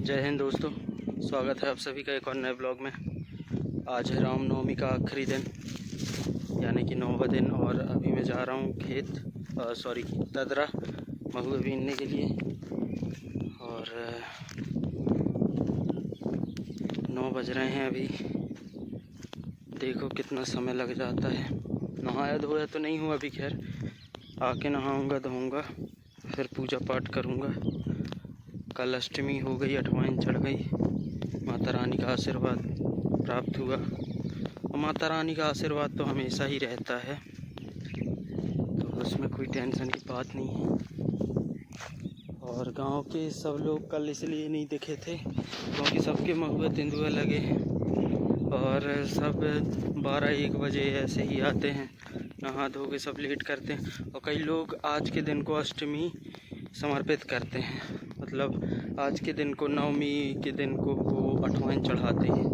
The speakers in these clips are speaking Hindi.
जय हिंद दोस्तों, स्वागत है आप सभी का एक और नए ब्लॉग में। आज है रामनवमी का आखिरी दिन यानी कि 9वां दिन और अभी मैं जा रहा हूँ ददरा महुआ बीनने के लिए। और 9 बज रहे हैं अभी। देखो कितना समय लग जाता है। नहाया धोया तो नहीं हुआ अभी, खैर आके नहाऊंगा धोऊंगा फिर पूजा पाठ करूँगा। कल अष्टमी हो गई, अठवाइन चढ़ गई। माता रानी का आशीर्वाद प्राप्त हुआ और माता रानी का आशीर्वाद तो हमेशा ही रहता है, तो उसमें कोई टेंशन की बात नहीं है। और गांव के सब लोग कल इसलिए नहीं दिखे थे क्योंकि सबके महुआ तेंदुआ लगे हैं और सब 12-1 बजे ऐसे ही आते हैं, नहा धो के सब लेट करते हैं। और कई लोग आज के दिन को अष्टमी समर्पित करते हैं, मतलब आज के दिन को, नवमी के दिन को वो अठवाइन चढ़ाते हैं।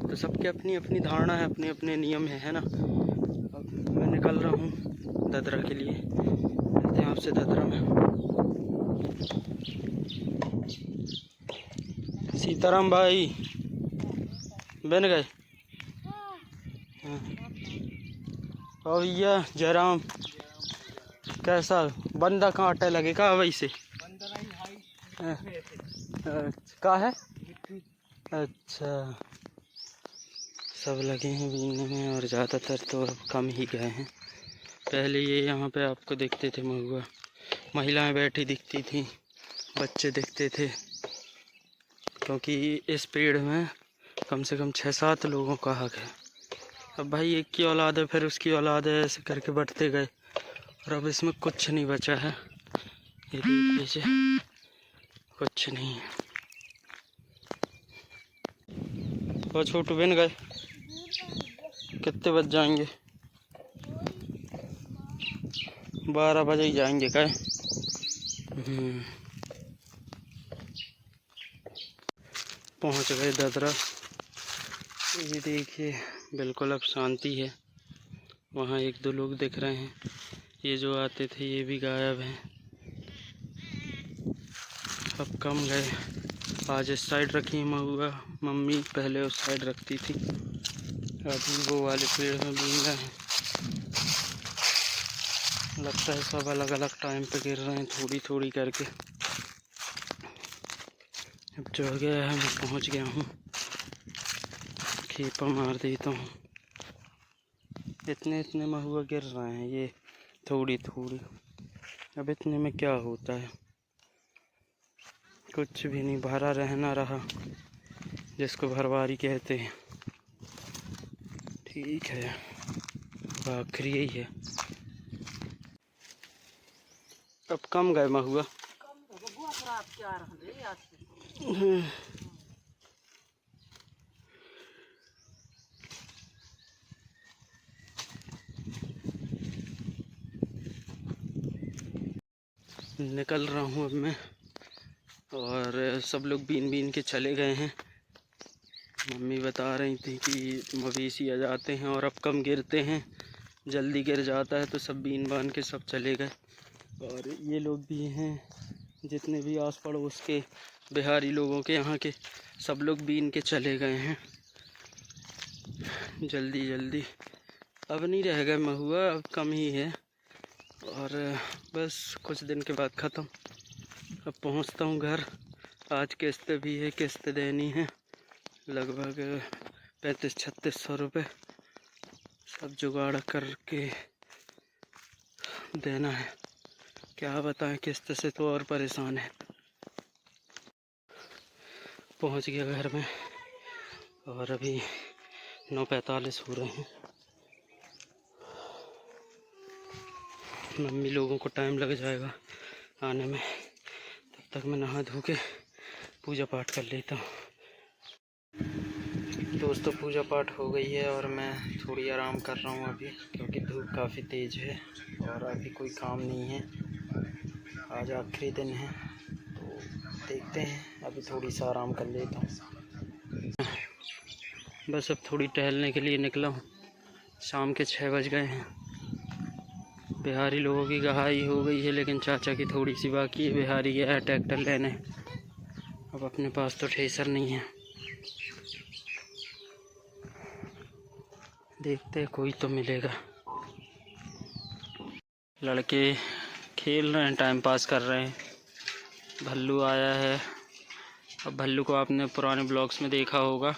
तो सबके अपनी अपनी धारणा है, अपने अपने नियम है ना। अब मैं निकल रहा हूँ ददरा के लिए, मिलते हैं आपसे ददरा में। सीताराम भाई बन गए। और भैया जयराम, कैसा बंदा कांटे लगे का वैसे का है? अच्छा, सब लगे हैं बीनने में और ज़्यादातर तो अब कम ही गए हैं। पहले ये यहाँ पे आपको दिखते थे महुआ, महिलाएं बैठी दिखती थी, बच्चे दिखते थे, क्योंकि इस पेड़ में कम से कम 6-7 लोगों का हक है। अब भाई एक की औलाद है, फिर उसकी औलाद है, ऐसे करके बढ़ते गए और अब इसमें कुछ नहीं बचा है। ये देख लीजिए, कुछ नहीं है। वो छोटू बन गए, कितने बज जाएंगे? 12 बजे ही जाएंगे क्या? पहुंच गए ददरा। ये देखिए बिल्कुल अब शांति है। वहाँ 1-2 लोग दिख रहे हैं, ये जो आते थे ये भी गायब हैं, अब कम गए। आज इस साइड रखी महुआ मम्मी, पहले उस साइड रखती थी, अभी वो वाले पेड़ में बीन रहे हैं। लगता है सब अलग अलग टाइम पे गिर रहे हैं, थोड़ी थोड़ी करके। अब जो गया है मैं पहुंच गया हूँ, खेपा मार देता हूँ। इतने इतने महुआ गिर रहे हैं, ये थोड़ी थोड़ी। अब इतने में क्या होता है, कुछ भी नहीं। भरा रहना रहा, जिसको भरवारी कहते हैं। ठीक है, आखिरी यही है। अब कम गए महुआ। निकल रहा हूँ अब मैं, और सब लोग बीन बीन के चले गए हैं। मम्मी बता रही थी कि मवेशी आ जाते हैं और अब कम गिरते हैं, जल्दी गिर जाता है तो सब बीन बान के सब चले गए। और ये लोग भी हैं, जितने भी आस पड़ोस के बिहारी लोगों के यहाँ के, सब लोग बीन के चले गए हैं जल्दी जल्दी। अब नहीं रह गए महुआ, अब कम ही है और बस कुछ दिन के बाद ख़त्म। अब पहुँचता हूँ घर। आज किस्त भी है, किस्त देनी है लगभग 3500-3600 रुपये। सब जुगाड़ करके देना है, क्या बताएं, किस्त से तो और परेशान है। पहुंच गया घर में और अभी 9:45 हो रहे हैं। मम्मी लोगों को टाइम लग जाएगा आने में, तब तक मैं नहा धो के पूजा पाठ कर लेता हूँ। दोस्तों पूजा पाठ हो गई है और मैं थोड़ी आराम कर रहा हूँ अभी, क्योंकि धूप काफ़ी तेज़ है और अभी कोई काम नहीं है। आज आखिरी दिन है तो देखते हैं, अभी थोड़ी सा आराम कर लेता हूँ। बस अब थोड़ी टहलने के लिए निकला हूँ। शाम के 6 बज गए हैं। बिहारी लोगों की गहाई हो गई है, लेकिन चाचा की थोड़ी सी बाकी है। बिहारी गया है ट्रैक्टर लेने अब अपने पास तो थ्रेसर नहीं है, देखते हैं कोई तो मिलेगा। लड़के खेल रहे हैं, टाइम पास कर रहे हैं। भल्लू आया है। अब भल्लू को आपने पुराने ब्लॉग्स में देखा होगा,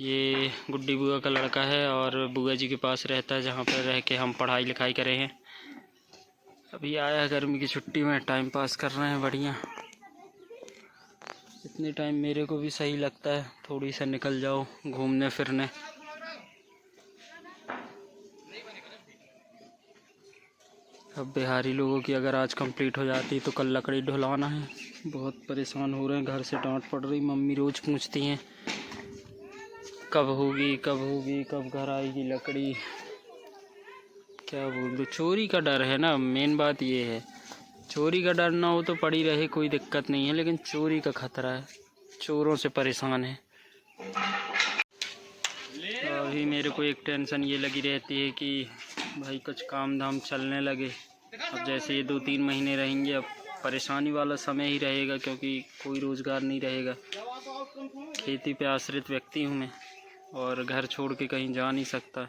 ये गुड्डी बुआ का लड़का है और बुआ जी के पास रहता है, जहाँ पर रह के हम पढ़ाई लिखाई करे हैं। अभी आया है गर्मी की छुट्टी में, टाइम पास कर रहे हैं बढ़िया। इतने टाइम मेरे को भी सही लगता है, थोड़ी सा निकल जाओ घूमने फिरने। अब बिहारी लोगों की अगर आज कंप्लीट हो जाती तो कल लकड़ी ढुलाना है। बहुत परेशान हो रहे हैं, घर से डांट पड़ रही। मम्मी रोज़ पूछती हैं कब होगी कब होगी, कब घर आएगी लकड़ी। क्या बोल दो, चोरी का डर है ना, मेन बात ये है। चोरी का डर ना हो तो पड़ी रहे, कोई दिक्कत नहीं है, लेकिन चोरी का खतरा है, चोरों से परेशान है। अभी मेरे को एक टेंशन ये लगी रहती है कि भाई कुछ काम धाम चलने लगे। अब जैसे ये 2-3 महीने रहेंगे, अब परेशानी वाला समय ही रहेगा, क्योंकि कोई रोज़गार नहीं रहेगा। खेती पे आश्रित व्यक्ति हूँ मैं, और घर छोड़ के कहीं जा नहीं सकता।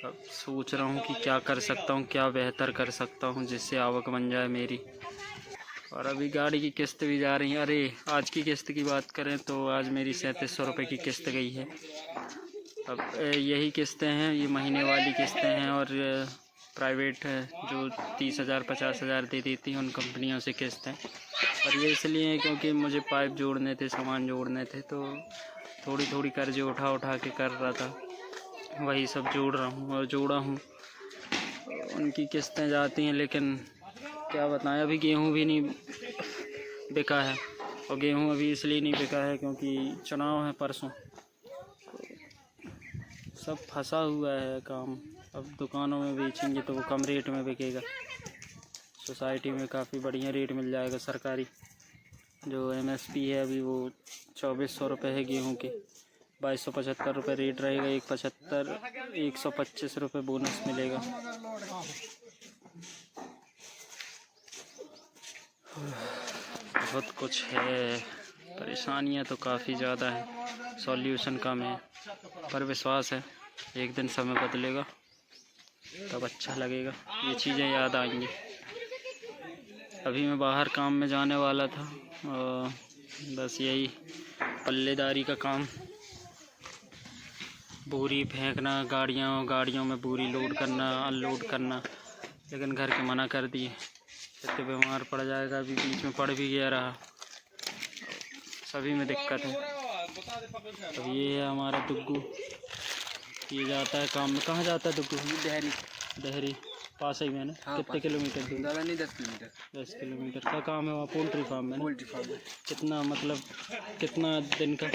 अब सोच रहा हूँ कि क्या कर सकता हूँ, क्या बेहतर कर सकता हूँ जिससे आवक बन जाए मेरी। और अभी गाड़ी की किस्त भी जा रही है। अरे आज की किस्त की बात करें तो आज मेरी 3700 रुपये की किस्त गई है। अब यही किस्तें हैं, ये महीने वाली किस्तें हैं, और प्राइवेट है जो 30,000 50,000 दे देती हैं, उन कंपनियों से किस्तें। और ये इसलिए क्योंकि मुझे पाइप जोड़ने थे, सामान जोड़ने थे, तो थोड़ी थोड़ी कर्जे उठा उठा के कर रहा था, वही सब जोड़ रहा हूँ और जोड़ा हूँ। उनकी किस्तें जाती हैं, लेकिन क्या बताएं, अभी गेहूँ भी नहीं बिका है। और गेहूँ अभी इसलिए नहीं बिका है क्योंकि चुनाव है परसों, सब फंसा हुआ है काम। अब दुकानों में बेचेंगे तो वो कम रेट में बिकेगा, सोसाइटी में काफ़ी बढ़िया रेट मिल जाएगा। सरकारी जो MSP है अभी वो 2400 रुपये है गेहूं के, 2275 रुपये रेट रहेगा। 125 रुपये बोनस मिलेगा। बहुत कुछ है, परेशानियां तो काफ़ी ज़्यादा हैं, सॉल्यूशन कम है, पर विश्वास है एक दिन समय बदलेगा, तब अच्छा लगेगा, ये चीज़ें याद आएंगी। अभी मैं बाहर काम में जाने वाला था, और बस यही पल्लेदारी का काम, बोरी फेंकना, गाड़ियों में बोरी लोड करना, अनलोड करना, लेकिन घर के मना कर दिए, कहते बीमार पड़ जाएगा। अभी बीच में पड़ भी गया रहा, सभी में दिक्कत है। अब ये है हमारा दुग्गू, ये जाता है काम में। कहाँ जाता है दुग्गू? दहरी पास ही में ना। हाँ, कितने किलोमीटर दूर? ज़्यादा नहीं, 10 किलोमीटर का काम है वहाँ, पोल्ट्री फार्म में। पोल्ट्री फार्म में कितना, मतलब कितना दिन का?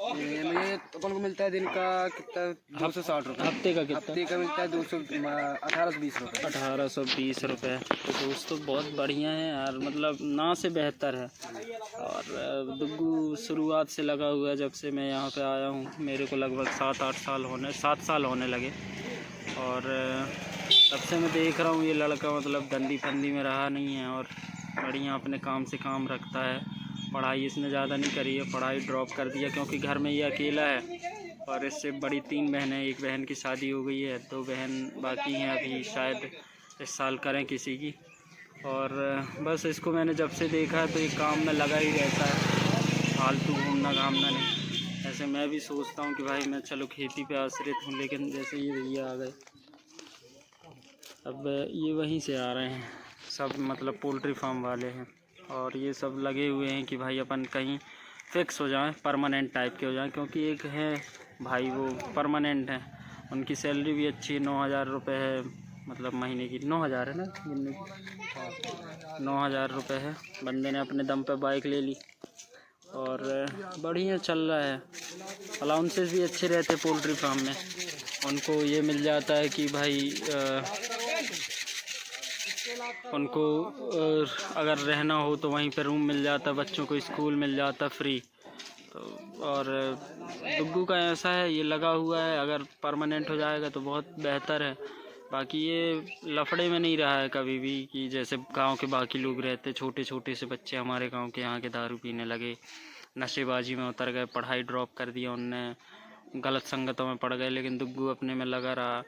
मुझे अपन को मिलता है दिन का कितना, 260 रुपये। हफ्ते का कितना? हफ्ते का मिलता है 1820 रुपये। 1820 रुपये। तो दोस्तों बहुत बढ़िया है यार, मतलब ना से बेहतर है। और दुग्गू शुरुआत से लगा हुआ है, जब से मैं यहाँ पे आया हूँ। मेरे को लगभग 7 साल होने लगे, और तब से मैं देख रहा हूँ ये लड़का मतलब धंधी फंदी में रहा नहीं है, और बढ़िया अपने काम से काम रखता है। पढ़ाई इसने ज़्यादा नहीं करी है, पढ़ाई ड्रॉप कर दिया क्योंकि घर में ये अकेला है, और इससे बड़ी 3 बहनें, एक बहन की शादी हो गई है, 2 बहन बाकी हैं, अभी शायद इस साल करें किसी की। और बस इसको मैंने जब से देखा है तो ये काम में लगा ही रहता है, फालतू घूमना घामना नहीं। ऐसे मैं भी सोचता हूँ कि भाई मैं चलो खेती पे आश्रित हूँ, लेकिन जैसे ये भैया आ गए, अब ये वहीं से आ रहे हैं सब, मतलब पोल्ट्री फार्म वाले हैं, और ये सब लगे हुए हैं कि भाई अपन कहीं फ़िक्स हो जाएं, परमानेंट टाइप के हो जाएं। क्योंकि एक है भाई वो परमानेंट है, उनकी सैलरी भी अच्छी है, 9000 रुपये है, मतलब महीने की 9000 है ना, महीने की 9000 रुपये है। बंदे ने अपने दम पे बाइक ले ली, और बढ़िया चल रहा है। अलाउंसेस भी अच्छे रहते पोल्ट्री फार्म में, उनको ये मिल जाता है कि भाई उनको अगर रहना हो तो वहीं पर रूम मिल जाता, बच्चों को स्कूल मिल जाता फ्री। तो और दुग्गू का ऐसा है, ये लगा हुआ है, अगर परमानेंट हो जाएगा तो बहुत बेहतर है। बाकी ये लफड़े में नहीं रहा है कभी भी कि जैसे गांव के बाकी लोग रहते, छोटे छोटे से बच्चे हमारे गांव के यहाँ के दारू पीने लगे, नशेबाजी में उतर गए, पढ़ाई ड्रॉप कर दिया उनने, गलत संगतों में पड़ गए, लेकिन दुग्गू अपने में लगा रहा।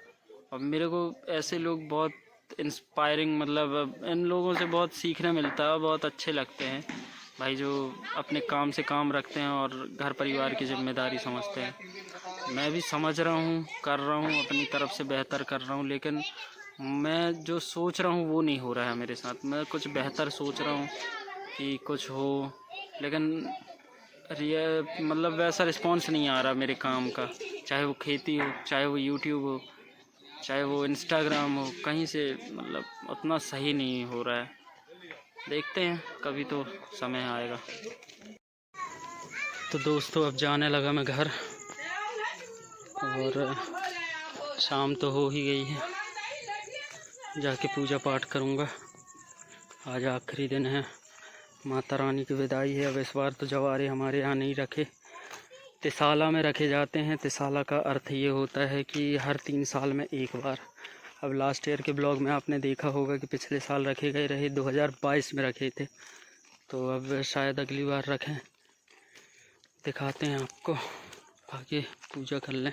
अब मेरे को ऐसे लोग बहुत इंस्पायरिंग, मतलब इन लोगों से बहुत सीखने मिलता है, बहुत अच्छे लगते हैं भाई, जो अपने काम से काम रखते हैं और घर परिवार की जिम्मेदारी समझते हैं। मैं भी समझ रहा हूँ, कर रहा हूँ, अपनी तरफ से बेहतर कर रहा हूँ, लेकिन मैं जो सोच रहा हूँ वो नहीं हो रहा है मेरे साथ। मैं कुछ बेहतर सोच रहा हूँ कि कुछ हो, लेकिन मतलब वैसा रिस्पॉन्स नहीं आ रहा मेरे काम का, चाहे वो खेती हो, चाहे वो यूट्यूब हो, चाहे वो इंस्टाग्राम हो, कहीं से मतलब उतना सही नहीं हो रहा है। देखते हैं, कभी तो समय आएगा। तो दोस्तों अब जाने लगा मैं घर, और शाम तो हो ही गई है, जाके पूजा पाठ करूँगा। आज आखिरी दिन है, माता रानी की विदाई है। अब इस बार तो जवारे हमारे यहाँ नहीं रखे, तिसाला में रखे जाते हैं। तिसाला का अर्थ ये होता है कि हर 3 साल में एक बार। अब लास्ट ईयर के ब्लॉग में आपने देखा होगा कि पिछले साल रखे गए रहे, 2022 में रखे थे, तो अब शायद अगली बार रखें। दिखाते हैं आपको, आगे पूजा कर लें।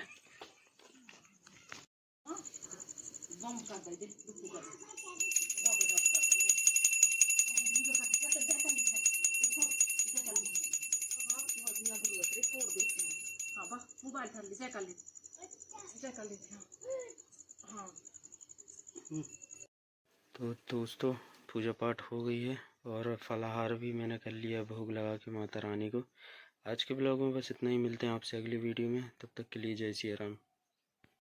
तो दोस्तों पूजा पाठ हो गई है और फलाहार भी मैंने कर लिया, भोग लगा के माता रानी को। आज के ब्लॉग में बस इतना ही, मिलते हैं आपसे अगली वीडियो में, तब तक के लिए जय सिया राम।